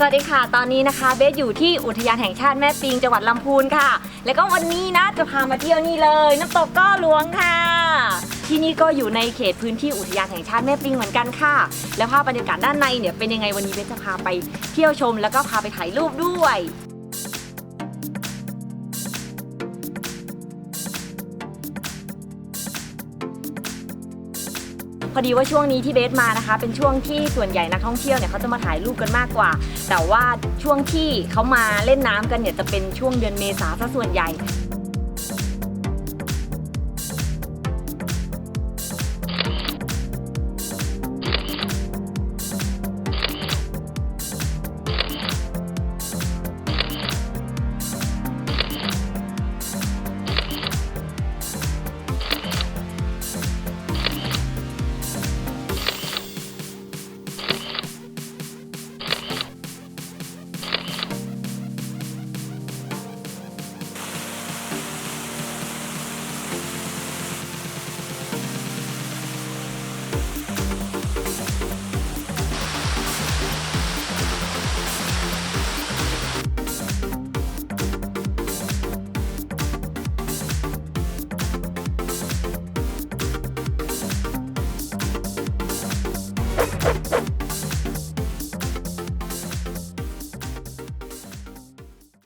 สวัสดีค่ะตอนนี้นะคะเบสอยู่ที่อุทยานแห่งชาติแม่ปิงจังหวัดลำพูนค่ะแล้วก็วันนี้นะจะพามาเที่ยวนี่เลยน้ำตกก้อหลวงค่ะที่นี่ก็อยู่ในเขตพื้นที่อุทยานแห่งชาติแม่ปิงเหมือนกันค่ะแล้วภาพบรรยากาศด้านในเนี่ยเป็นยังไงวันนี้เบสจะพาไปเที่ยวชมแล้วก็พาไปถ่ายรูปด้วยพอดีว่าช่วงนี้ที่เบสมานะคะเป็นช่วงที่ส่วนใหญ่นักท่องเที่ยวเนี่ยเขาจะมาถ่ายรูปกันมากกว่าแต่ว่าช่วงที่เขามาเล่นน้ำกันเนี่ยจะเป็นช่วงเดือนเมษาซะส่วนใหญ่